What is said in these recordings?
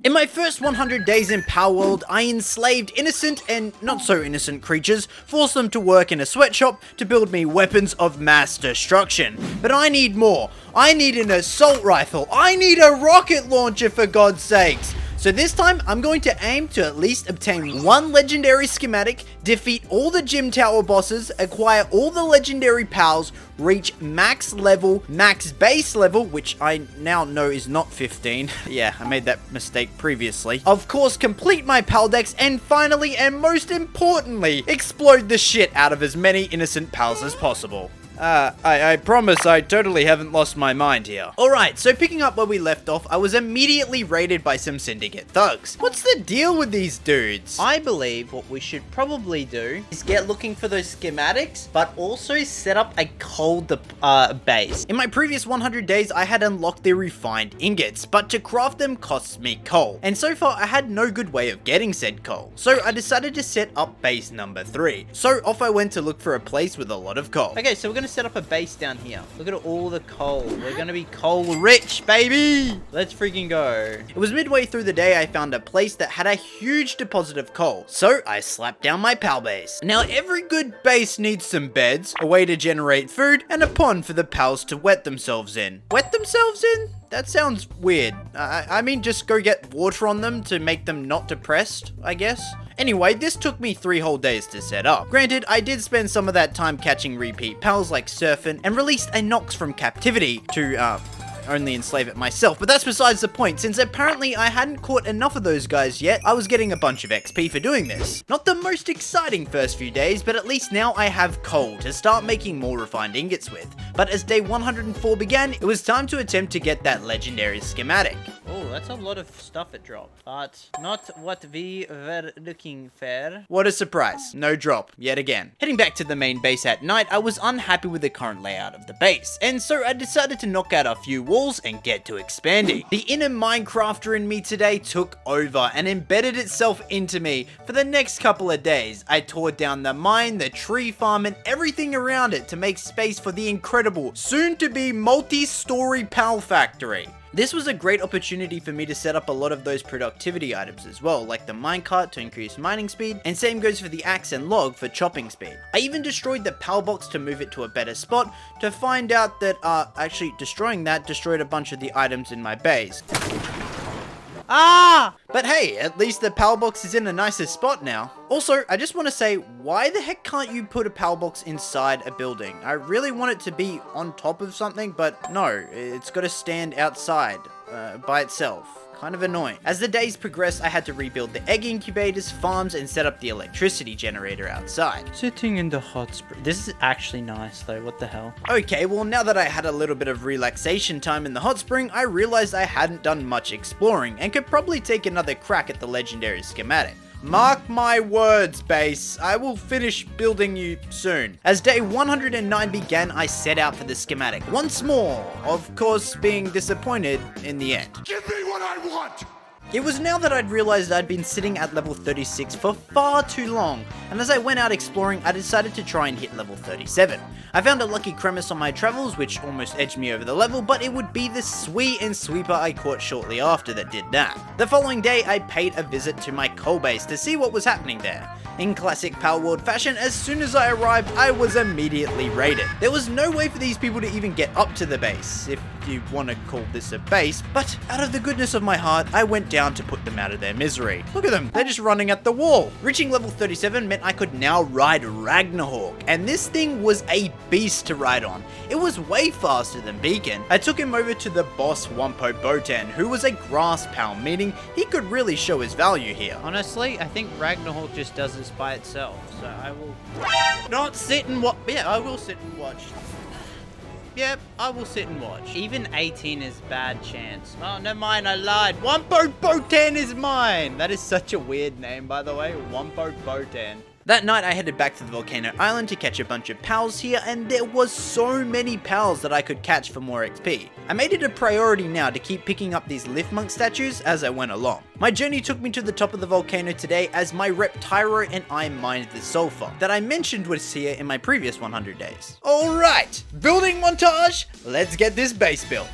In my first 100 days in Palworld, I enslaved innocent and not so innocent creatures, forced them to work in a sweatshop to build me weapons of mass destruction. But I need more. I need an assault rifle. I need a rocket launcher, for God's sakes. So this time, I'm going to aim to at least obtain one legendary schematic, defeat all the gym tower bosses, acquire all the legendary pals, reach max base level, which I now know is not 15. Yeah, I made that mistake previously. Of course, complete my paldex, and finally, and most importantly, explode the shit out of as many innocent pals as possible. I promise I totally haven't lost my mind here. Alright, so picking up where we left off, I was immediately raided by some syndicate thugs. What's the deal with these dudes? I believe what we should probably do is get looking for those schematics, but also set up a coal base. In my previous 100 days, I had unlocked the refined ingots, but to craft them costs me coal. And so far, I had no good way of getting said coal. So I decided to set up base number 3. So off I went to look for a place with a lot of coal. Okay, so we're gonna set up a base down here. Look at all the coal. We're gonna be coal rich, baby. Let's freaking go. It was midway through the day I found a place that had a huge deposit of coal. So I slapped down my pal base. Now every good base needs some beds, a way to generate food, and a pond for the pals to wet themselves in. Wet themselves in? That sounds weird. I mean, just go get water on them to make them not depressed, I guess. Anyway, this took me 3 whole days to set up. Granted, I did spend some of that time catching repeat pals like Surfin' and released a Nox from captivity to, only enslave it myself, but that's besides the point. Since apparently I hadn't caught enough of those guys yet, I was getting a bunch of XP for doing this. Not the most exciting first few days, but at least now I have coal to start making more refined ingots with. But as day 104 began, it was time to attempt to get that legendary schematic. Oh, that's a lot of stuff it dropped, but not what we were looking for. What a surprise, no drop, yet again. Heading back to the main base at night, I was unhappy with the current layout of the base, and so I decided to knock out a few walls and get to expanding. The inner Minecrafter in me today took over and embedded itself into me. For the next couple of days, I tore down the mine, the tree farm, and everything around it to make space for the incredible, soon-to-be multi-story pal factory. This was a great opportunity for me to set up a lot of those productivity items as well, like the minecart to increase mining speed, and same goes for the axe and log for chopping speed. I even destroyed the pal box to move it to a better spot, to find out that actually destroying that destroyed a bunch of the items in my base. But hey, at least the pal box is in a nicer spot now. Also, I just want to say, why the heck can't you put a pal box inside a building? I really want it to be on top of something, but no, it's got to stand outside by itself. Kind of annoying. As the days progressed, I had to rebuild the egg incubators, farms, and set up the electricity generator outside. Sitting in the hot spring. This is actually nice though, what the hell? Okay, well now that I had a little bit of relaxation time in the hot spring, I realized I hadn't done much exploring and could probably take another crack at the legendary schematic. Mark my words, base. I will finish building you soon. As day 109 began, I set out for the schematic once more, of course being disappointed in the end. Give me what I want! It was now that I'd realized I'd been sitting at level 36 for far too long, and as I went out exploring, I decided to try and hit level 37. I found a lucky crevice on my travels, which almost edged me over the level, but it would be the Swee and Sweeper I caught shortly after that did that. The following day, I paid a visit to my coal base to see what was happening there. In classic Palworld fashion, as soon as I arrived, I was immediately raided. There was no way for these people to even get up to the base, if you want to call this a base, but out of the goodness of my heart, I went down to put them out of their misery. Look at them, they're just running at the wall. Reaching level 37 meant I could now ride Ragnarhawk, and this thing was a beast to ride on. It was way faster than Beacon. I took him over to the boss Wumpo Botan, who was a grass pal, meaning he could really show his value here. Honestly, I think Ragnarhawk just does this by itself, so I will not sit and watch. Yeah, I will sit and watch. Yep, I will sit and watch. Even 18 is bad chance. Oh, never mind, I lied. Wumpo Botan is mine. That is such a weird name, by the way. Wumpo Botan. That night, I headed back to the volcano island to catch a bunch of pals here, and there was so many pals that I could catch for more XP. I made it a priority now to keep picking up these lift monk statues as I went along. My journey took me to the top of the volcano today as my rep Tyro and I mined the sulfur that I mentioned was here in my previous 100 days. Alright, building montage, let's get this base built.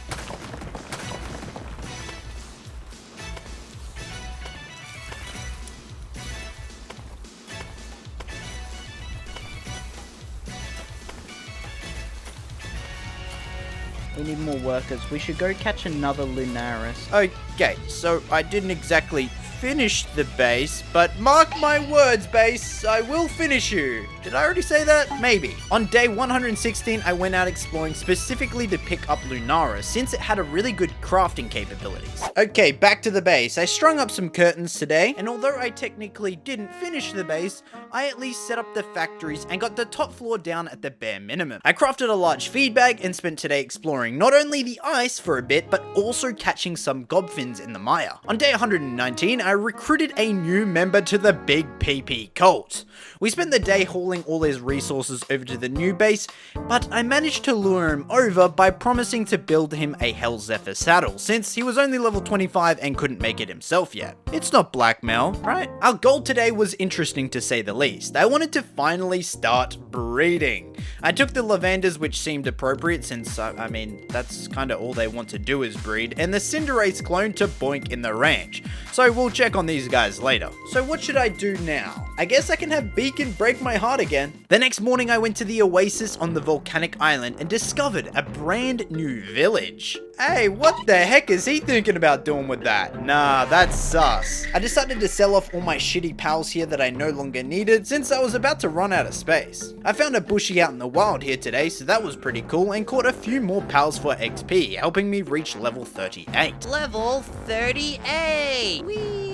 We need more workers. We should go catch another Lunaris. Okay, so I didn't exactly finish the base, but mark my words, base, I will finish you. Did I already say that? Maybe. On day 116, I went out exploring specifically to pick up Lunaris, since it had a really good crafting capabilities. Okay, back to the base. I strung up some curtains today, and although I technically didn't finish the base, I at least set up the factories and got the top floor down at the bare minimum. I crafted a large feed bag and spent today exploring not only the ice for a bit, but also catching some gobfins in the mire. On day 119, I recruited a new member to the Big PP cult. We spent the day hauling all his resources over to the new base, but I managed to lure him over by promising to build him a Hell Zephyr saddle, since he was only level 25 and couldn't make it himself yet. It's not blackmail, right? Our goal today was interesting to say the least. I wanted to finally start breeding. I took the Lavanders, which seemed appropriate since, I mean, that's kinda all they want to do is breed, and the Cinderace clone to Boink in the ranch. So we'll check on these guys later. So what should I do now? I guess I can have Beacon break my heart again. The next morning I went to the oasis on the volcanic island and discovered a brand new village. Hey, what the heck is he thinking about doing with that? Nah, that's sus. I decided to sell off all my shitty pals here that I no longer needed since I was about to run out of space. I found a bushy out in the wild here today, so that was pretty cool, and caught a few more pals for XP, helping me reach level 38. Level 38! Whee!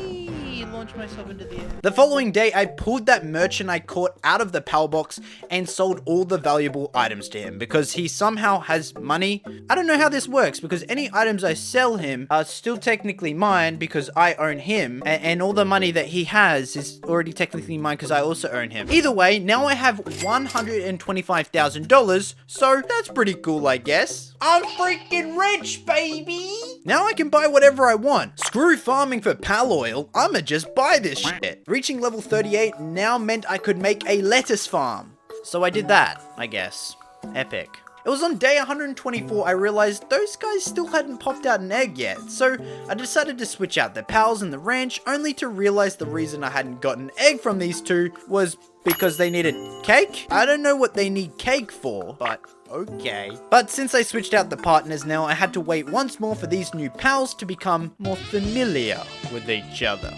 Launch myself into the air. The following day, I pulled that merchant I caught out of the pal box and sold all the valuable items to him because he somehow has money. I don't know how this works because any items I sell him are still technically mine because I own him, and all the money that he has is already technically mine because I also own him. Either way, now I have $125,000, so that's pretty cool, I guess. I'm freaking rich, baby! Now I can buy whatever I want. Screw farming for pal oil, I'ma just buy this shit. Reaching level 38 now meant I could make a lettuce farm. So I did that, I guess. Epic. It was on day 124 I realized those guys still hadn't popped out an egg yet, so I decided to switch out the pals and the ranch, only to realize the reason I hadn't gotten an egg from these two was because they needed cake? I don't know what they need cake for, but okay. But since I switched out the partners now, I had to wait once more for these new pals to become more familiar with each other.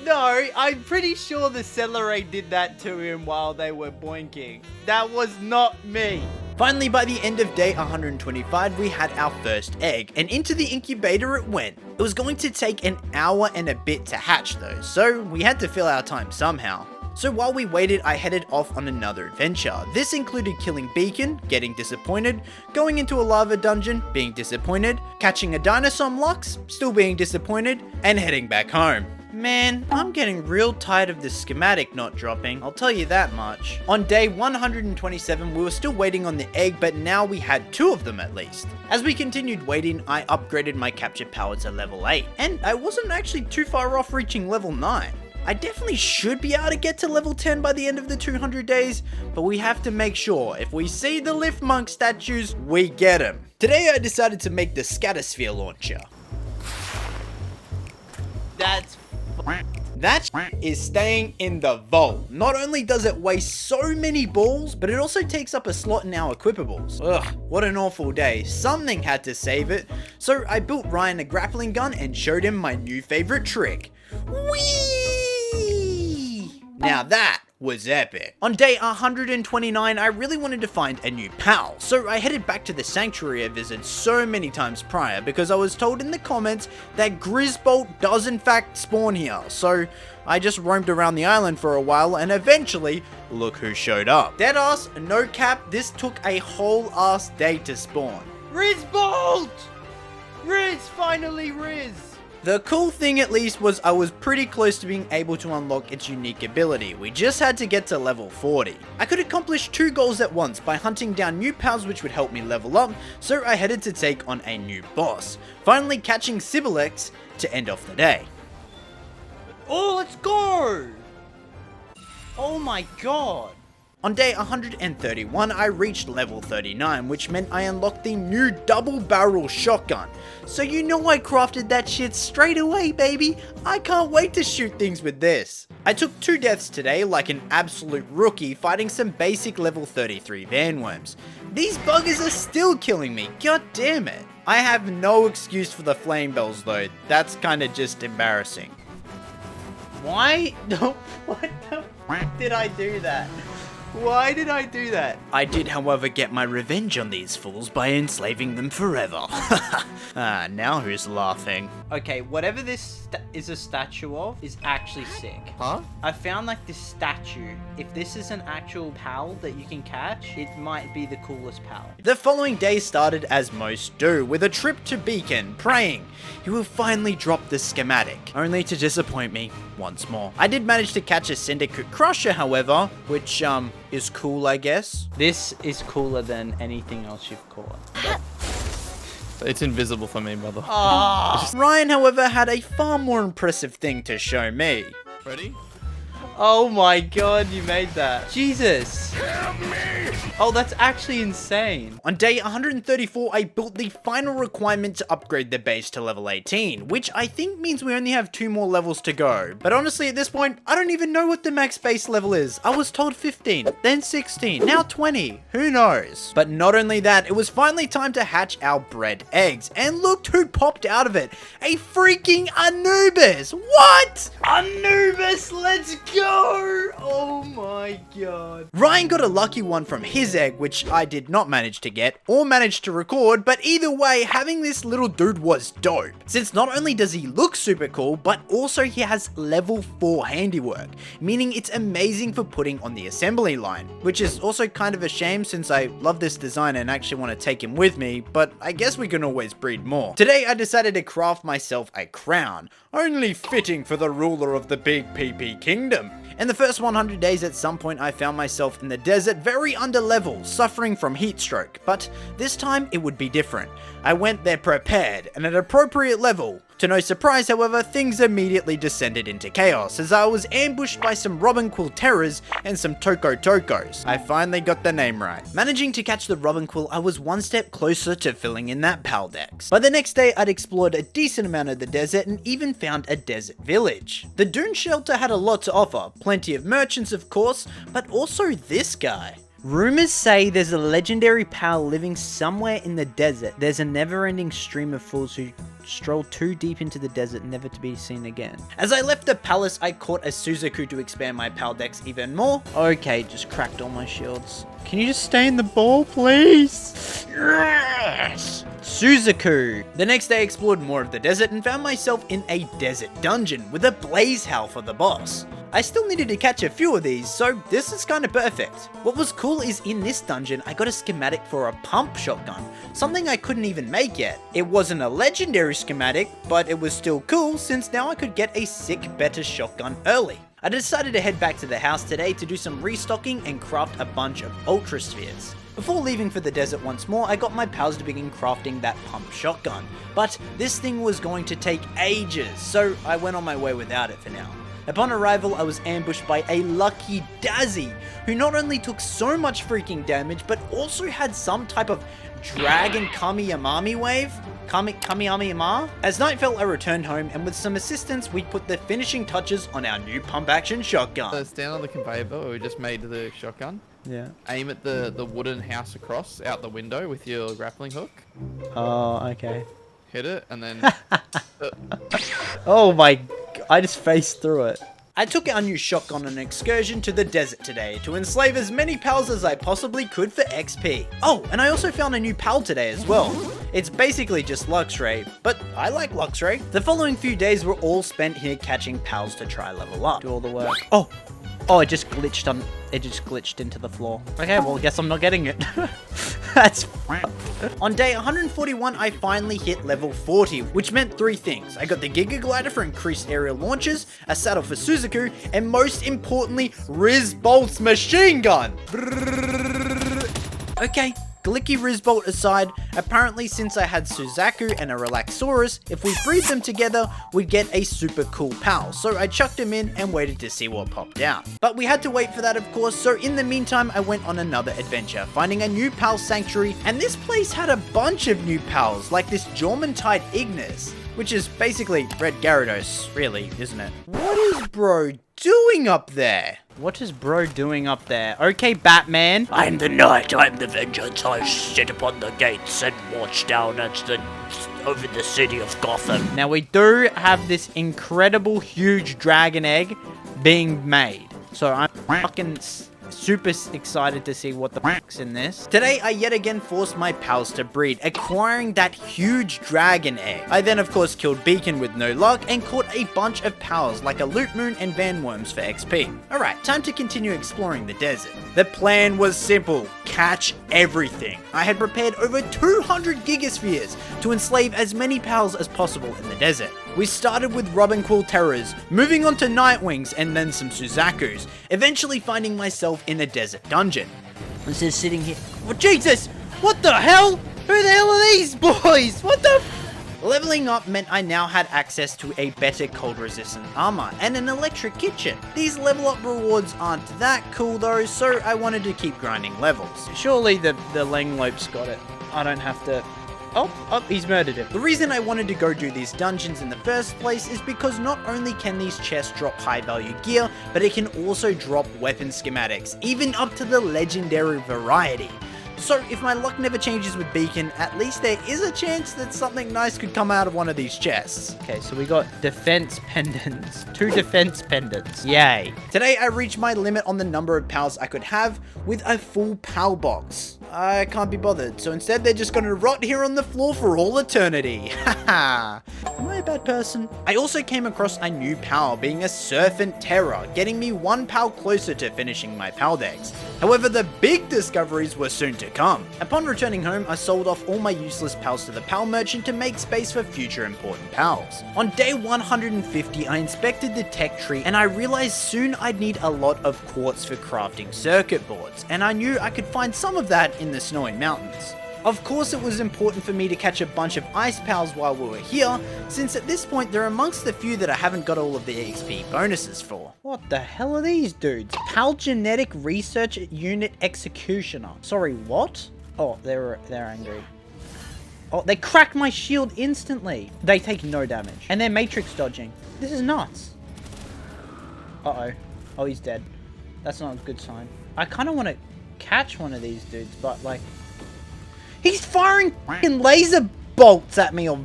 No, I'm pretty sure the Celery did that to him while they were boinking. That was not me. Finally, by the end of day 125, we had our first egg, and into the incubator it went. It was going to take an hour and a bit to hatch though, so we had to fill our time somehow. So while we waited, I headed off on another adventure. This included killing Beacon, getting disappointed, going into a lava dungeon, being disappointed, catching a dinosaur Lux, still being disappointed, and heading back home. Man, I'm getting real tired of this schematic not dropping, I'll tell you that much. On day 127, we were still waiting on the egg, but now we had 2 of them at least. As we continued waiting, I upgraded my capture power to level 8, and I wasn't actually too far off reaching level 9. I definitely should be able to get to level 10 by the end of the 200 days, but we have to make sure if we see the Lift Monk statues, we get them. Today I decided to make the Scatosphere launcher. That is staying in the vault. Not only does it weigh so many balls, but it also takes up a slot in our equipables. Ugh, what an awful day. Something had to save it. So I built Ryan a grappling gun and showed him my new favorite trick. Whee! Now that was epic. On day 129, I really wanted to find a new pal, so I headed back to the sanctuary I visited so many times prior because I was told in the comments that Grizzbolt does in fact spawn here, so I just roamed around the island for a while and eventually, look who showed up. Deadass, no cap, this took a whole ass day to spawn. Grizzbolt! Riz, finally Riz! The cool thing at least was I was pretty close to being able to unlock its unique ability. We just had to get to level 40. I could accomplish 2 goals at once by hunting down new pals which would help me level up, so I headed to take on a new boss, finally catching Sibilex to end off the day. Oh, let's go! Oh my god. On day 131, I reached level 39, which meant I unlocked the new double barrel shotgun. So you know I crafted that shit straight away, baby. I can't wait to shoot things with this. I took 2 deaths today like an absolute rookie fighting some basic level 33 vanworms. These buggers are still killing me. God damn it. I have no excuse for the flame bells though. That's kind of just embarrassing. Why? No, what the f did I do that? Why did I do that? I did, however, get my revenge on these fools by enslaving them forever. Now who's laughing? Okay, whatever this is a statue of is actually sick. Huh? I found like this statue. If this is an actual pal that you can catch, it might be the coolest pal. The following day started as most do, with a trip to Beacon, praying he will finally drop the schematic, only to disappoint me once more. I did manage to catch a Syndicate Crusher, however, which, is cool, I guess. This is cooler than anything else you've caught. It's invisible for me, brother. Ryan, however, had a far more impressive thing to show me. Ready? Oh my god, you made that. Jesus. Oh, that's actually insane. On day 134, I built the final requirement to upgrade the base to level 18, which I think means we only have 2 more levels to go. But honestly, at this point, I don't even know what the max base level is. I was told 15, then 16, now 20. Who knows? But not only that, it was finally time to hatch our bred eggs. And look who popped out of it. A freaking Anubis. What? Anubis, let's go. Oh my god. Ryan got a lucky one from his egg, which I did not manage to get or manage to record, but either way, having this little dude was dope. Since not only does he look super cool, but also he has level 4 handiwork, meaning it's amazing for putting on the assembly line, which is also kind of a shame since I love this design and actually want to take him with me, but I guess we can always breed more. Today I decided to craft myself a crown, only fitting for the ruler of the Big PP Kingdom. In the first 100 days, at some point I found myself in the desert, very under level, suffering from heat stroke, but this time it would be different. I went there prepared and at an appropriate level. To no surprise, however, things immediately descended into chaos as I was ambushed by some Robin Quill terrors and some Toko Tokos. I finally got the name right. Managing to catch the Robin Quill, I was one step closer to filling in that paldeck. By the next day, I'd explored a decent amount of the desert and even found a desert village. The dune shelter had a lot to offer, plenty of merchants of course, but also this guy. Rumors say there's a legendary pal living somewhere in the desert. There's a never-ending stream of fools who stroll too deep into the desert never to be seen again. As I left the palace, I caught a Suzaku to expand my Paldex even more. Okay, just cracked all my shields. Can you just stay in the ball, please? Yes! Suzaku! The next day I explored more of the desert and found myself in a desert dungeon with a blaze howl for the boss. I still needed to catch a few of these, so this is kind of perfect. What was cool is in this dungeon, I got a schematic for a pump shotgun, something I couldn't even make yet. It wasn't a legendary schematic, but it was still cool since now I could get a sick, better shotgun early. I decided to head back to the house today to do some restocking and craft a bunch of Ultra Spheres. Before leaving for the desert once more, I got my pals to begin crafting that pump shotgun, but this thing was going to take ages, so I went on my way without it for now. Upon arrival, I was ambushed by a lucky Dazzy, who not only took so much freaking damage, but also had some type of dragon Kamiyamami wave? Kamiyamama? As night fell, I returned home, and with some assistance, we put the finishing touches on our new pump-action shotgun. Stand on the conveyor belt where we just made the shotgun. Yeah. Aim at the wooden house across, out the window with your grappling hook. Oh, okay. Hit it, and then... Oh my... I just faced through it. I took our new shotgun on an excursion to the desert today to enslave as many pals as I possibly could for XP. Oh, and I also found a new pal today as well. It's basically just Luxray, but I like Luxray. The following few days were all spent here catching pals to try level up. Do all the work. Oh, it just glitched into the floor. Okay, well, I guess I'm not getting it. That's On day 141, I finally hit level 40, which meant 3 things. I got the Giga Glider for increased aerial launches, a saddle for Suzaku, and most importantly, Rizbolt's machine gun. Okay. Glicky Rizbolt aside, apparently since I had Suzaku and a Relaxaurus, if we breed them together, we'd get a super cool pal, so I chucked him in and waited to see what popped out. But we had to wait for that of course, so in the meantime I went on another adventure, finding a new pal sanctuary, and this place had a bunch of new pals, like this Jormuntide Ignis. which is basically Red Gyarados, really, isn't it? What is bro doing up there? What is bro doing up there? Okay, Batman. I'm the knight, I'm the vengeance. I sit upon the gates and watch down over the city of Gotham. Now we do have this incredible huge dragon egg being made. So I'm fucking super excited to see what the fuck's in this. Today, I yet again forced my pals to breed, acquiring that huge dragon egg. I then, of course, killed Beacon with no luck and caught a bunch of pals like a Loot Moon and Van Worms for XP. Alright, time to continue exploring the desert. The plan was simple: catch everything. I had prepared over 200 Gigaspheres to enslave as many pals as possible in the desert. We started with Robin Quill Terrors, moving on to Nightwings and then some Suzakus, eventually finding myself in a desert dungeon. I'm just sitting here. Oh Jesus! What the hell? Who the hell are these boys? What the Leveling up meant I now had access to a better cold resistant armor and an electric kitchen. These level up rewards aren't that cool though, so I wanted to keep grinding levels. Surely the Langlope's got it. I don't have to... Oh, he's murdered him. The reason I wanted to go do these dungeons in the first place is because not only can these chests drop high value gear, but it can also drop weapon schematics, even up to the legendary variety. So if my luck never changes with Beacon, at least there is a chance that something nice could come out of one of these chests. Okay, so we got defense pendants. 2 defense pendants. Yay. Today I reached my limit on the number of pals I could have with a full pal box. I can't be bothered, so instead they're just gonna rot here on the floor for all eternity. Haha. Am I a bad person? I also came across a new pal, being a Serpent Terror, getting me 1 pal closer to finishing my pal decks. However, the big discoveries were soon to come. Upon returning home, I sold off all my useless pals to the pal merchant to make space for future important pals. On day 150, I inspected the tech tree and I realized soon I'd need a lot of quartz for crafting circuit boards, and I knew I could find some of that in the snowy mountains. Of course, it was important for me to catch a bunch of ice pals while we were here, since at this point they're amongst the few that I haven't got all of the XP bonuses for. What the hell are these dudes? Pal Genetic Research Unit Executioner. Sorry, what? Oh, they're angry. Oh, they cracked my shield instantly. They take no damage. And they're matrix dodging. This is nuts. Uh-oh. Oh, he's dead. That's not a good sign. I kind of want to catch one of these dudes, but like... He's firing freaking laser bolts at me or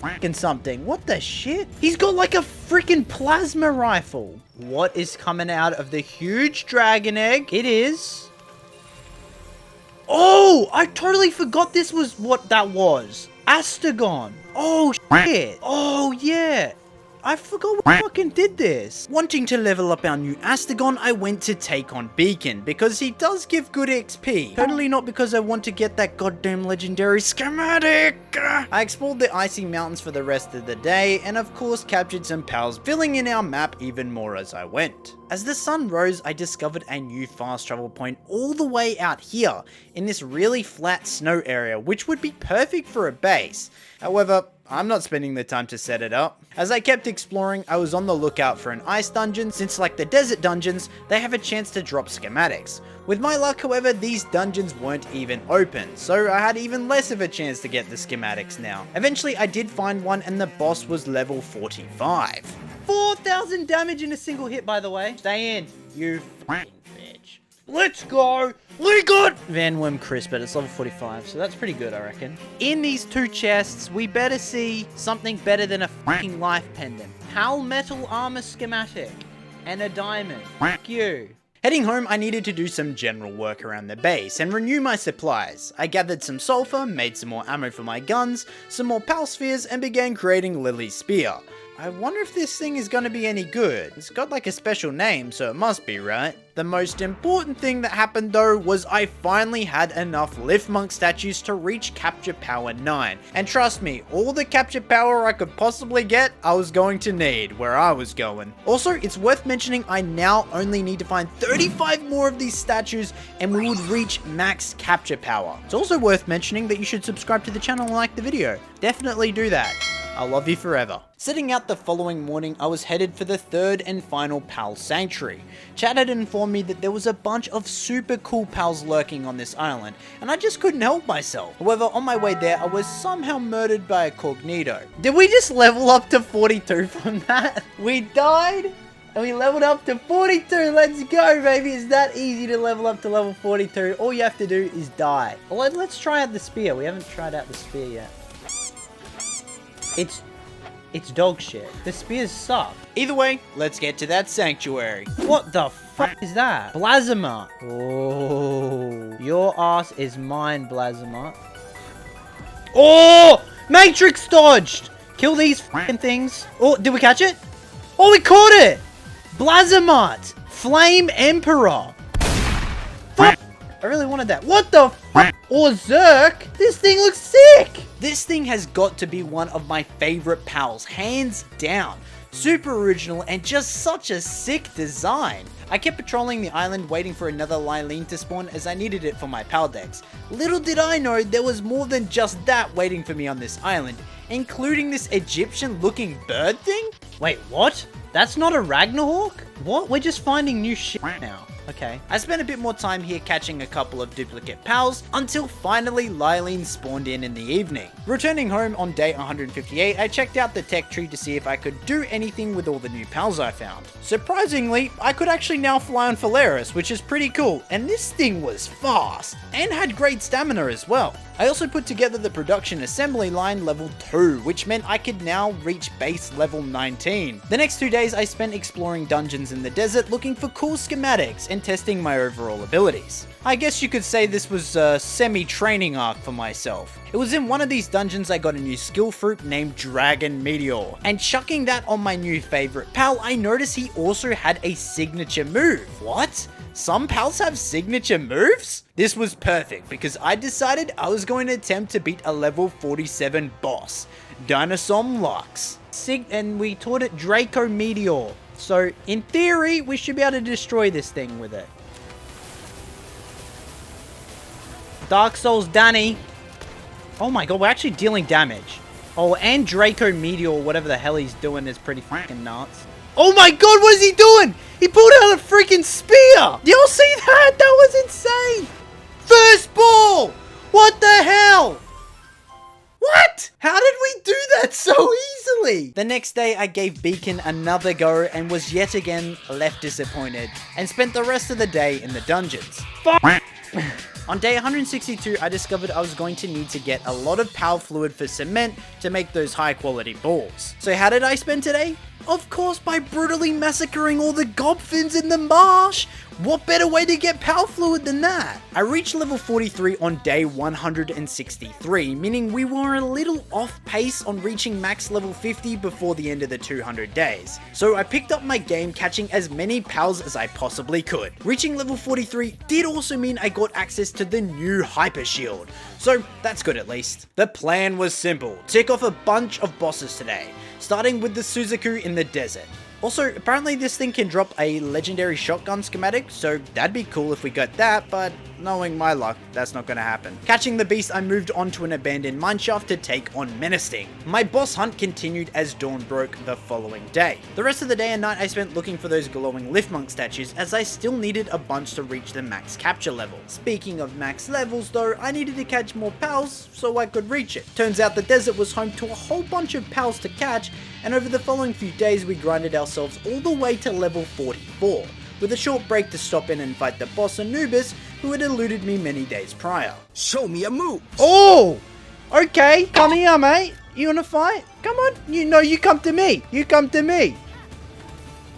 freaking something. What the shit? He's got like a freaking plasma rifle. What is coming out of the huge dragon egg? It is... Oh, I totally forgot this was what that was. Astagon. Oh, shit. Oh, yeah. I forgot we fucking did this. Wanting to level up our new Astagon, I went to take on Beacon, because he does give good XP. Totally not because I want to get that goddamn legendary schematic. I explored the icy mountains for the rest of the day, and of course captured some pals, filling in our map even more as I went. As the sun rose, I discovered a new fast travel point all the way out here, in this really flat snow area, which would be perfect for a base. However, I'm not spending the time to set it up. As I kept exploring, I was on the lookout for an ice dungeon, since like the desert dungeons, they have a chance to drop schematics. With my luck, however, these dungeons weren't even open, so I had even less of a chance to get the schematics now. Eventually, I did find one and the boss was level 45. 4,000 damage in a single hit, by the way. Stay in, you f***ing bitch. Let's go! We got Van Worm Crisp, but it's level 45, so that's pretty good, I reckon. In these 2 chests, we better see something better than a fucking life pendant. Pal Metal Armor Schematic. And a diamond. Fuck you. Heading home, I needed to do some general work around the base and renew my supplies. I gathered some sulfur, made some more ammo for my guns, some more pal spheres, and began creating Lily's Spear. I wonder if this thing is gonna be any good. It's got like a special name, so it must be, right? The most important thing that happened though was I finally had enough Lift Monk statues to reach Capture Power 9. And trust me, all the Capture Power I could possibly get, I was going to need where I was going. Also, it's worth mentioning I now only need to find 35 more of these statues and we would reach max Capture Power. It's also worth mentioning that you should subscribe to the channel and like the video. Definitely do that. I love you forever. Setting out the following morning, I was headed for the third and final Pal Sanctuary. Chat had informed me that there was a bunch of super cool pals lurking on this island, and I just couldn't help myself. However, on my way there, I was somehow murdered by a Cognito. Did we just level up to 42 from that? We died, and we leveled up to 42. Let's go, baby. It's that easy to level up to level 42. All you have to do is die. Well, let's try out the spear. We haven't tried out the spear yet. It's dog shit. The spears suck. Either way, let's get to that sanctuary. What the fuck is that? Blazima. Oh, your ass is mine, Blazima. Oh, Matrix dodged. Kill these fucking things. Oh, did we catch it? Oh, we caught it. Blazimot. Flame Emperor. Fuck. I really wanted that. What the fuck? Or Zerk? This thing looks sick! This thing has got to be one of my favorite pals, hands down. Super original and just such a sick design. I kept patrolling the island waiting for another Lylene to spawn as I needed it for my paldex. Little did I know there was more than just that waiting for me on this island, including this Egyptian looking bird thing? Wait, what? That's not a Ragnarhawk? What? We're just finding new shit now. Okay. I spent a bit more time here catching a couple of duplicate pals until finally Lylene spawned in the evening. Returning home on day 158, I checked out the tech tree to see if I could do anything with all the new pals I found. Surprisingly, I could actually now fly on Phalaris, which is pretty cool, and this thing was fast and had great stamina as well. I also put together the production assembly line level 2, which meant I could now reach base level 19. The next 2 days I spent exploring dungeons in the desert looking for cool schematics and testing my overall abilities. I guess you could say this was a semi-training arc for myself. It was in one of these dungeons I got a new skill fruit named Dragon Meteor, and chucking that on my new favorite pal, I noticed he also had a signature move. What? Some pals have signature moves? This was perfect because I decided I was going to attempt to beat a level 47 boss, Dinosom Lux. And we taught it Draco Meteor. So in theory, we should be able to destroy this thing with it. Dark Souls Danny. Oh my god, we're actually dealing damage. Oh, and Draco Meteor, whatever the hell he's doing, is pretty fucking nuts. Oh my god, what is he doing? He pulled out a freaking spear! Y'all see that? That was insane! First ball! What the hell? What? How did we do that so easily? The next day, I gave Beacon another go and was yet again left disappointed and spent the rest of the day in the dungeons. On day 162, I discovered I was going to need to get a lot of power fluid for cement to make those high quality balls. So how did I spend today? Of course, by brutally massacring all the gobfins in the marsh. What better way to get power fluid than that? I reached level 43 on day 163, meaning we were a little off pace on reaching max level 50 before the end of the 200 days. So I picked up my game catching as many pals as I possibly could. Reaching level 43 did also mean I got access to the new hyper shield. So that's good at least. The plan was simple. Tick off a bunch of bosses today, starting with the Suzaku in the desert. Also, apparently this thing can drop a legendary shotgun schematic, so that'd be cool if we got that, but knowing my luck, that's not gonna happen. Catching the beast, I moved on to an abandoned mineshaft to take on Menacing. My boss hunt continued as dawn broke the following day. The rest of the day and night I spent looking for those glowing lift monk statues, as I still needed a bunch to reach the max capture level. Speaking of max levels though, I needed to catch more pals so I could reach it. Turns out the desert was home to a whole bunch of pals to catch, and over the following few days we grinded ourselves all the way to level 44, with a short break to stop in and fight the boss Anubis, who had eluded me many days prior. Show me a move. Oh! Okay, come here, mate. You wanna fight? Come on. You come to me. You come to me.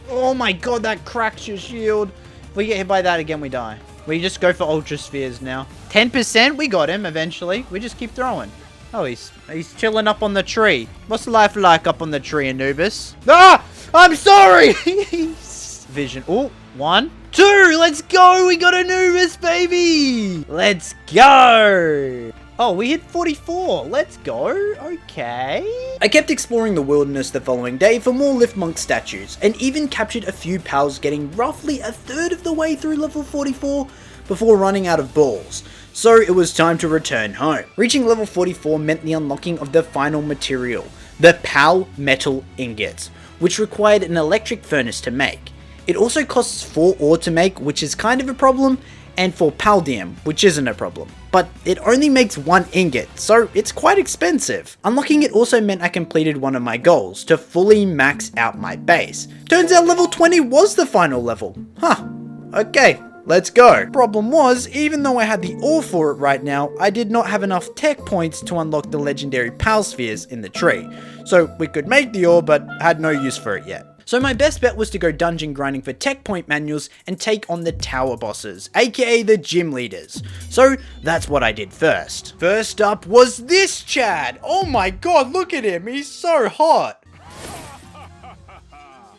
Oh my god, that cracks your shield. If we get hit by that again, we die. We just go for Ultra Spheres now. 10%? We got him eventually. We just keep throwing. Oh, he's chilling up on the tree. What's life like up on the tree, Anubis? Ah! I'm sorry! Vision. Oh, 1, 2! Let's go! We got Anubis, baby! Let's go! Oh, we hit 44. Let's go. Okay. I kept exploring the wilderness the following day for more lift monk statues, and even captured a few pals, getting roughly a third of the way through level 44 before running out of balls. So it was time to return home. Reaching level 44 meant the unlocking of the final material, the Pal metal ingots, which required an electric furnace to make. It also costs 4 ore to make, which is kind of a problem, and 4 palladium, which isn't a problem. But it only makes 1 ingot, so it's quite expensive. Unlocking it also meant I completed one of my goals, to fully max out my base. Turns out level 20 was the final level. Huh, okay. Let's go. Problem was, even though I had the ore for it right now, I did not have enough tech points to unlock the legendary Pal spheres in the tree. So we could make the ore, but had no use for it yet. So my best bet was to go dungeon grinding for tech point manuals and take on the tower bosses, aka the gym leaders. So that's what I did first. First up was this Chad. Oh my god, look at him, he's so hot.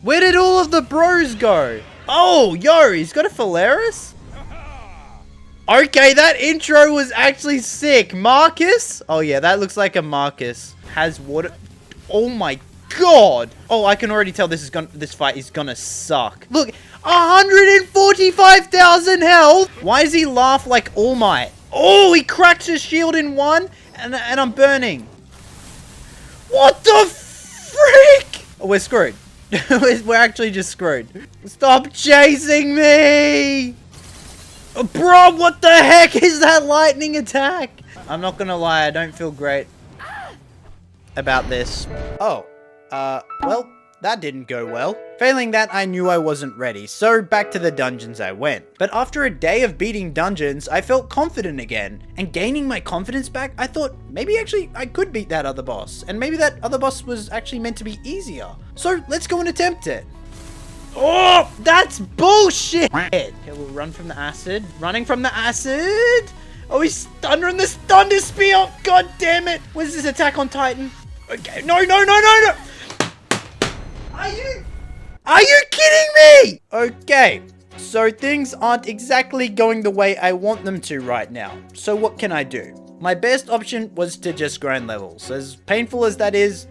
Where did all of the bros go? Oh, yo, he's got a Phalaris? Okay, that intro was actually sick. Marcus? Oh yeah, that looks like a Marcus. Has water. Oh my god. Oh, I can already tell this fight is gonna suck. Look, 145,000 health. Why does he laugh like All Might? Oh, he cracked his shield in one, and I'm burning. What the freak? Oh, we're screwed. We're actually just screwed. Stop chasing me! Oh, bro, what the heck is that lightning attack? I'm not gonna lie, I don't feel great about this. Oh, well, that didn't go well. Failing that, I knew I wasn't ready, so back to the dungeons I went. But after a day of beating dungeons, I felt confident again. And gaining my confidence back, I thought, maybe actually I could beat that other boss. And maybe that other boss was actually meant to be easier. So let's go and attempt it. Oh, that's bullshit! Okay, we'll run from the acid. Running from the acid! Oh, he's thundering this thunder spear! God damn it! Where's this attack on Titan? Okay, no! Are you kidding me? Okay, so things aren't exactly going the way I want them to right now. So what can I do? My best option was to just grind levels. As painful as that is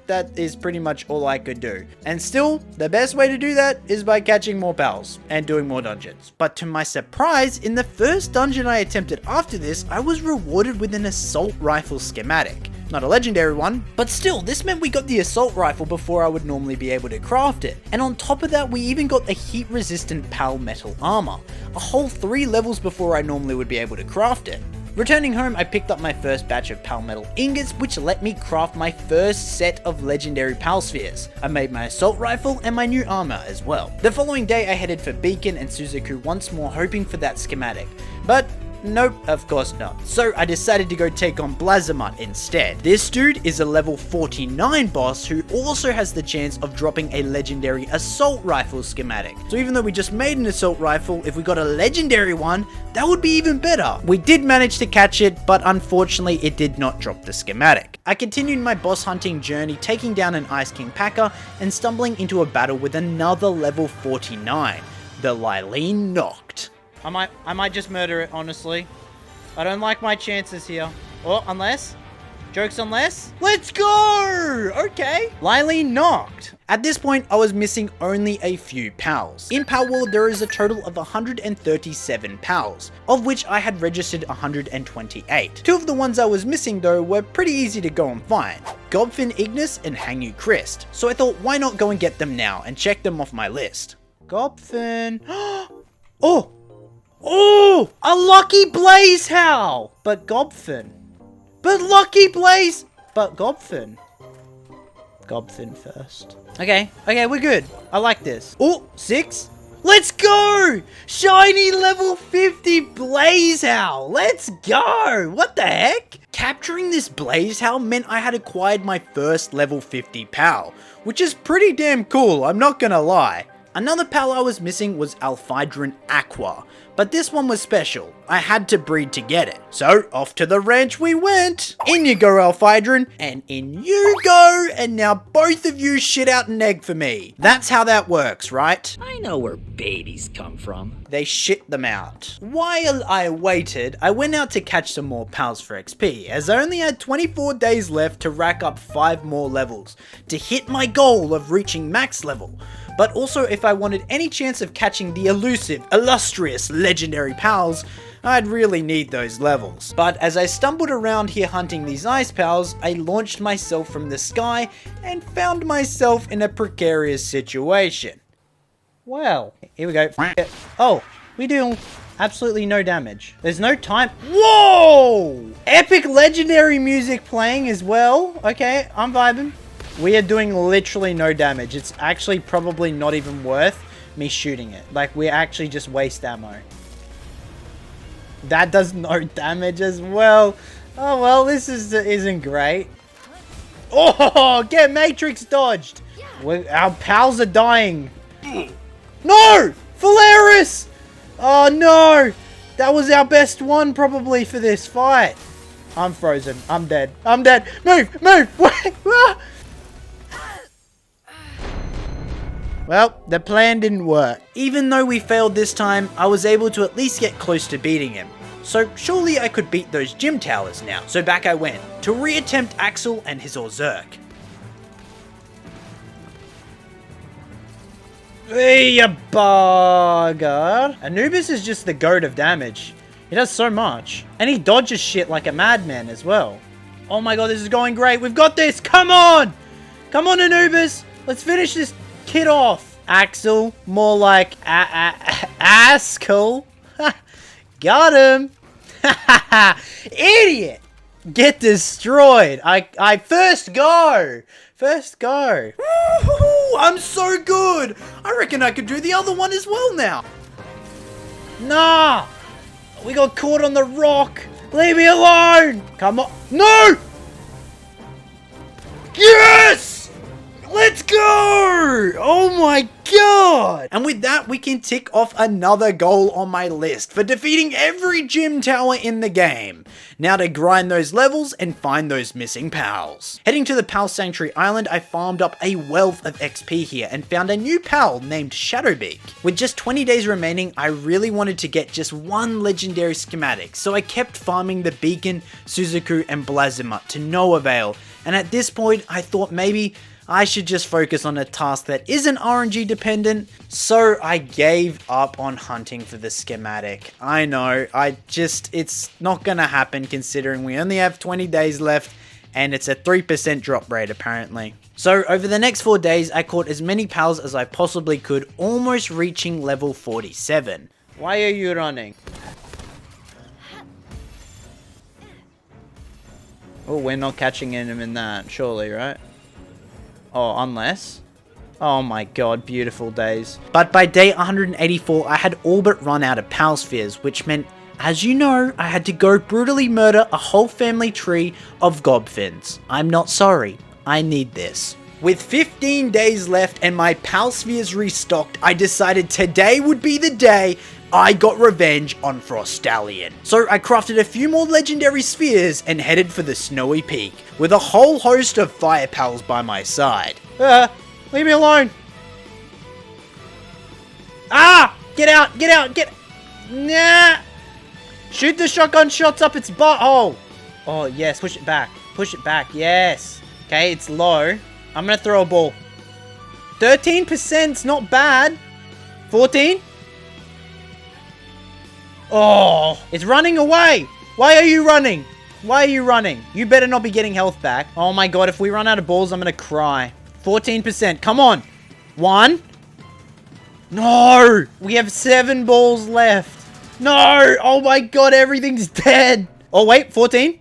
pretty much all I could do. And still, the best way to do that is by catching more pals and doing more dungeons. But to my surprise, in the first dungeon I attempted after this, I was rewarded with an assault rifle schematic. Not a legendary one, but still, this meant we got the assault rifle before I would normally be able to craft it. And on top of that, we even got a heat resistant Pal metal armor, a whole 3 levels before I normally would be able to craft it. Returning home, I picked up my first batch of Pal metal ingots, which let me craft my first set of legendary Pal spheres. I made my assault rifle and my new armor as well. The following day, I headed for Beacon and Suzaku once more, hoping for that schematic. But nope, of course not. So I decided to go take on Blazamut instead. This dude is a level 49 boss who also has the chance of dropping a legendary assault rifle schematic. So even though we just made an assault rifle, if we got a legendary one, that would be even better. We did manage to catch it, but unfortunately it did not drop the schematic. I continued my boss hunting journey, taking down an Ice King Packer and stumbling into a battle with another level 49, the Lylene Noct. I might just murder it, honestly. I don't like my chances here. Oh, unless? Jokes unless? Let's go! Okay. Lylene Noct. At this point, I was missing only a few pals. In Palworld, there is a total of 137 pals, of which I had registered 128. 2 of the ones I was missing though were pretty easy to go and find. Gobfin Ignis and Hangu Christ. So I thought, why not go and get them now and check them off my list. Gobfin. Oh, a Lucky Blaze Howl! But Gobfin. But Lucky Blaze! But Gobfin. Gobfin first. Okay, we're good. I like this. Oh, 6. Let's go! Shiny level 50 Blaze Howl. Let's go! What the heck? Capturing this Blaze Howl meant I had acquired my first level 50 pal, which is pretty damn cool, I'm not gonna lie. Another pal I was missing was Alphydron Aqua, but this one was special. I had to breed to get it. So off to the ranch we went. In you go, Alphydron, and in you go, and now both of you shit out an egg for me. That's how that works, right? I know where babies come from. They shit them out. While I waited, I went out to catch some more pals for XP, as I only had 24 days left to rack up 5 more levels, to hit my goal of reaching max level. but also if I wanted any chance of catching the elusive, illustrious, legendary pals, I'd really need those levels. But as I stumbled around here hunting these ice pals, I launched myself from the sky and found myself in a precarious situation. Well, here we go. Oh, we do absolutely no damage. There's no time. Whoa! Epic legendary music playing as well. Okay, I'm vibing. We are doing literally no damage. It's actually probably not even worth me shooting it. Like, we actually just waste ammo. That does no damage as well. Oh, well, this isn't great. Oh, get Matrix dodged. Our pals are dying. No! Phalaris! Oh, no! That was our best one, probably, for this fight. I'm frozen. I'm dead. I'm dead. Move! Move! Wait! Ah! Well, the plan didn't work. Even though we failed this time, I was able to at least get close to beating him. So surely I could beat those gym towers now. So back I went, to reattempt Axel and his Orzerk. Hey, you bugger. Anubis is just the goat of damage. He does so much. And he dodges shit like a madman as well. Oh my god, this is going great. We've got this. Come on! Come on, Anubis. Let's finish this kid off. Axel, more like Askel. Got him. Idiot. Get destroyed. I first go. First go. Woo-hoo-hoo, I'm so good. I reckon I could do the other one as well now. Nah. We got caught on the rock. Leave me alone. Come on. No. Yes. Let's go. Oh my god. And with that, we can tick off another goal on my list for defeating every gym tower in the game. Now to grind those levels and find those missing pals. Heading to the Pal Sanctuary Island, I farmed up a wealth of XP here and found a new pal named Shadowbeak. With just 20 days remaining, I really wanted to get just one legendary schematic, so I kept farming the Beacon, Suzaku, and Blazimut to no avail, and at this point, I thought maybe I should just focus on a task that isn't RNG dependent, so I gave up on hunting for the schematic. I know, it's not gonna happen considering we only have 20 days left and it's a 3% drop rate apparently. So over the next 4 days, I caught as many pals as I possibly could, almost reaching level 47. Why are you running? Oh, we're not catching him in that, surely, right? Oh, unless... Oh my god, beautiful days. But by day 184, I had all but run out of pal spheres, which meant, as you know, I had to go brutally murder a whole family tree of gobfins. I'm not sorry. I need this. With 15 days left and my pal spheres restocked, I decided today would be the day I got revenge on Frostallion. So I crafted a few more legendary spheres and headed for the snowy peak, with a whole host of fire pals by my side. Leave me alone. Ah! Get out, get out, get... Nah! Shoot the shotgun shots up its butthole. Oh, yes, push it back, yes. Okay, it's low. I'm gonna throw a ball. 13%'s not bad. 14? Oh, it's running away. Why are you running? Why are you running? You better not be getting health back. Oh my god, if we run out of balls, I'm gonna cry. 14%. Come on. 1. No. We have 7 balls left. No. Oh my god, everything's dead. Oh wait, 14.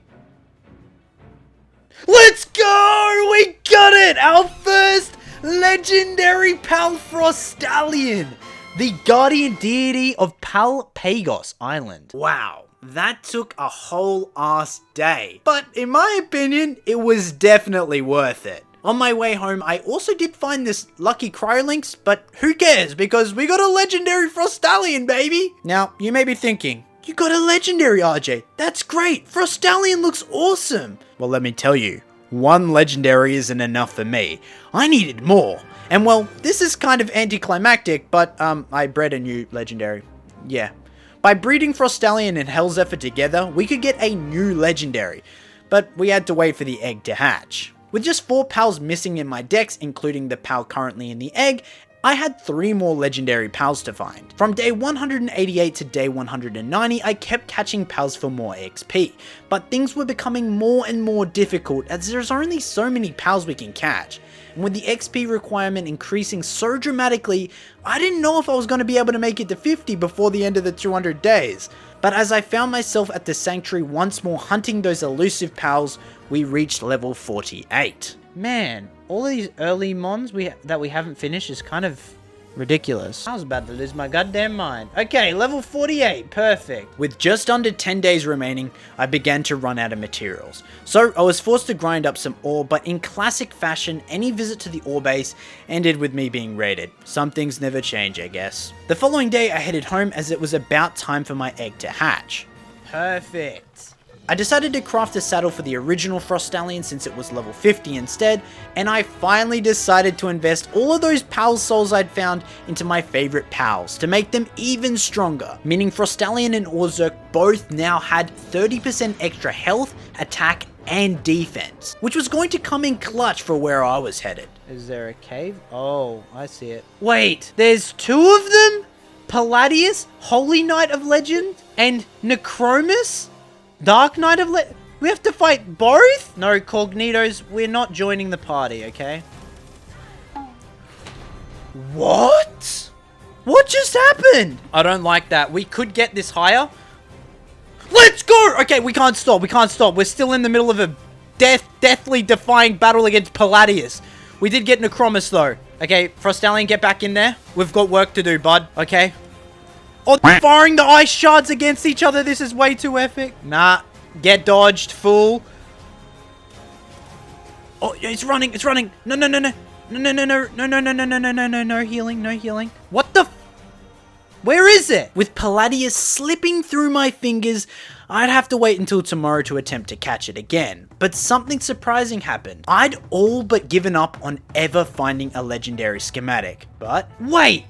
Let's go. We got it. Our first legendary pal Frostallion, the guardian deity of Palpagos Island. Wow, that took a whole ass day. But in my opinion, it was definitely worth it. On my way home, I also did find this lucky cryolinks, but who cares because we got a legendary Frostallion, baby! Now, you may be thinking, you got a legendary RJ, that's great, Frostallion looks awesome! Well, let me tell you, one legendary isn't enough for me. I needed more. And well, this is kind of anticlimactic, but I bred a new legendary. Yeah. By breeding Frostallion and Hellzephyr together, we could get a new legendary. But we had to wait for the egg to hatch. With just 4 pals missing in my decks, including the pal currently in the egg, I had 3 more legendary pals to find. From day 188 to day 190, I kept catching pals for more XP, but things were becoming more and more difficult as there's only so many pals we can catch. And with the XP requirement increasing so dramatically, I didn't know if I was going to be able to make it to 50 before the end of the 200 days. But as I found myself at the sanctuary once more hunting those elusive pals, we reached level 48. Man, all of these early mons that we haven't finished is kind of ridiculous. I was about to lose my goddamn mind. Okay, level 48, perfect. With just under 10 days remaining, I began to run out of materials. So I was forced to grind up some ore, but in classic fashion, any visit to the ore base ended with me being raided. Some things never change, I guess. The following day, I headed home as it was about time for my egg to hatch. Perfect. I decided to craft a saddle for the original Frost Stallion since it was level 50 instead, and I finally decided to invest all of those pal souls I'd found into my favorite pals to make them even stronger, meaning Frost Stallion and Orzerk both now had 30% extra health, attack, and defense, which was going to come in clutch for where I was headed. Is there a cave? Oh, I see it. Wait, there's 2 of them? Palladius, Holy Knight of Legend, and Necromus? Dark Knight of we have to fight both? No, Cognitos, we're not joining the party, okay? What? What just happened? I don't like that. We could get this higher. Let's go! Okay, we can't stop. We can't stop. We're still in the middle of a deathly defying battle against Palladius. We did get Necromus, though. Okay, Frost Stallion, get back in there. We've got work to do, bud. Okay? Oh, they're firing the ice shards against each other. This is way too epic. Nah. Get dodged, fool. Oh, it's running. It's running. No, no, no, no. No, no, no, no, no, no, no, no, no, no, no, no, no healing. No healing. What the Where is it? With Palladius slipping through my fingers, I'd have to wait until tomorrow to attempt to catch it again. But something surprising happened. I'd all but given up on ever finding a legendary schematic. But wait.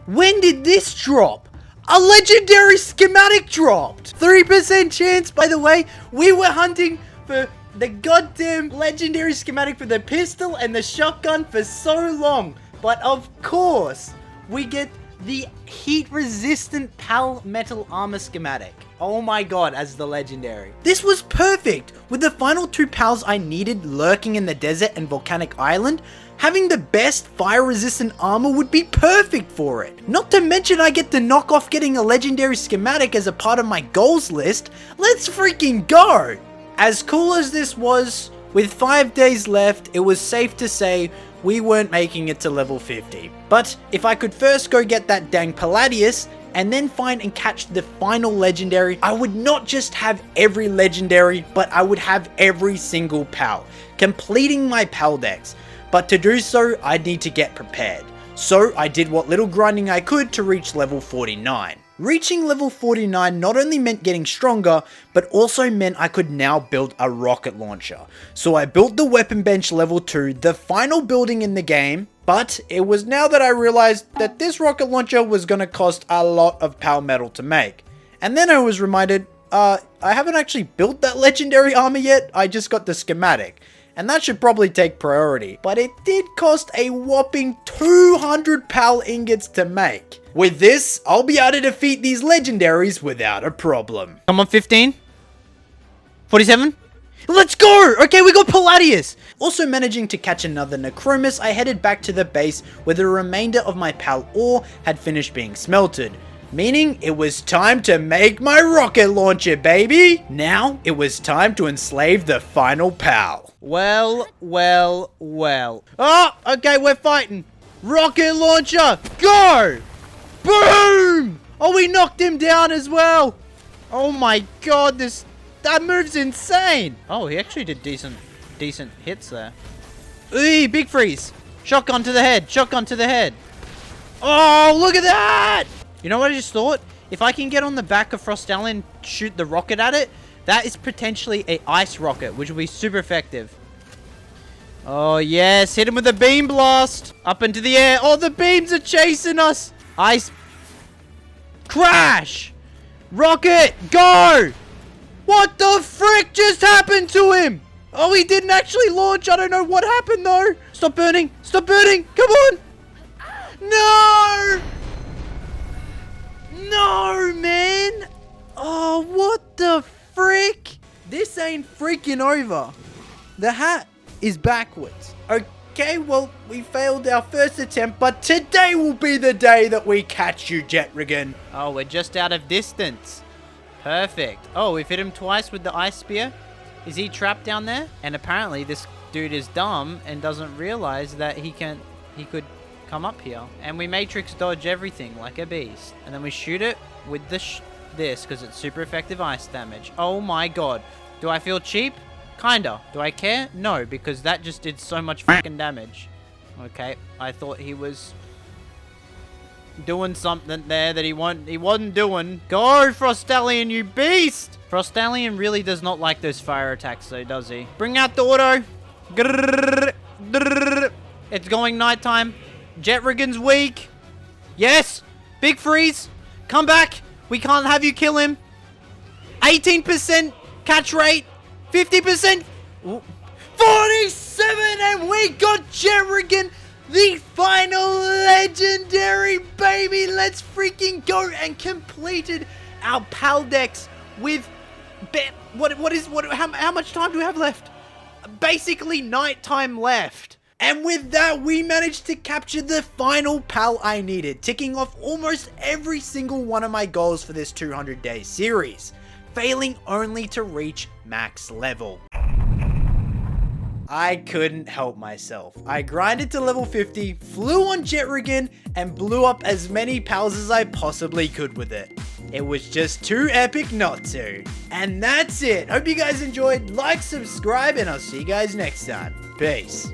When did this drop? A legendary schematic dropped! 3% chance, by the way. We were hunting for the goddamn legendary schematic for the pistol and the shotgun for so long. But of course, we get the heat-resistant pal metal armor schematic. Oh my god, as the legendary. This was perfect! With the final 2 pals I needed lurking in the desert and volcanic island, having the best fire-resistant armor would be perfect for it. Not to mention I get to knock off getting a legendary schematic as a part of my goals list. Let's freaking go! As cool as this was, with 5 days left, it was safe to say we weren't making it to level 50. But if I could first go get that dang Palladius, and then find and catch the final legendary, I would not just have every legendary, but I would have every single pal, completing my pal decks. But to do so, I'd need to get prepared. So I did what little grinding I could to reach level 49. Reaching level 49 not only meant getting stronger, but also meant I could now build a rocket launcher. So I built the weapon bench level 2, the final building in the game, but it was now that I realized that this rocket launcher was going to cost a lot of pal metal to make. And then I was reminded, I haven't actually built that legendary armor yet, I just got the schematic. And that should probably take priority, but it did cost a whopping 200 pal ingots to make. With this, I'll be able to defeat these legendaries without a problem. Come on, 15. 47. Let's go! Okay, we got Palladius! Also managing to catch another Necromus, I headed back to the base where the remainder of my pal ore had finished being smelted. Meaning it was time to make my rocket launcher, baby! Now, it was time to enslave the final pal. Well, well, well. Oh, okay, we're fighting. Rocket launcher, go! Boom! Oh, we knocked him down as well. Oh my god, that move's insane. Oh, he actually did decent hits there. Ooh, big freeze. Shotgun to the head, shotgun to the head. Oh, look at that! You know what I just thought? If I can get on the back of Frost Stallion, shoot the rocket at it, that is potentially an ice rocket, which will be super effective. Oh, yes. Hit him with a beam blast. Up into the air. Oh, the beams are chasing us. Ice. Crash. Rocket. Go. What the frick just happened to him? Oh, he didn't actually launch. I don't know what happened, though. Stop burning. Stop burning. Come on. saying freaking over? The hat is backwards. Okay, well, we failed our first attempt, but today will be the day that we catch you, JetRigan. Oh, we're just out of distance. Perfect. Oh, we've hit him twice with the ice spear. Is he trapped down there? And apparently this dude is dumb and doesn't realize that he could come up here. And we matrix dodge everything like a beast. And then we shoot it with this because it's super effective ice damage. Oh my god. Do I feel cheap? Kinda. Do I care? No, because that just did so much fucking damage. Okay, I thought he was doing something there that he wasn't doing. Go, Frostallion, you beast! Frostallion really does not like those fire attacks though, does he? Bring out the auto. Grrr, grrr. It's going nighttime. JetRigan's weak. Yes! Big freeze! Come back! We can't have you kill him! 18% catch rate! 50%! 47! And we got JetRigan! The final legendary, baby! Let's freaking go! And completed our paldecks with... How much time do we have left? Basically nighttime left. And with that, we managed to capture the final pal I needed, ticking off almost every single one of my goals for this 200-day series, failing only to reach max level. I couldn't help myself. I grinded to level 50, flew on JetRigan, and blew up as many pals as I possibly could with it. It was just too epic not to. And that's it. Hope you guys enjoyed. Like, subscribe, and I'll see you guys next time. Peace.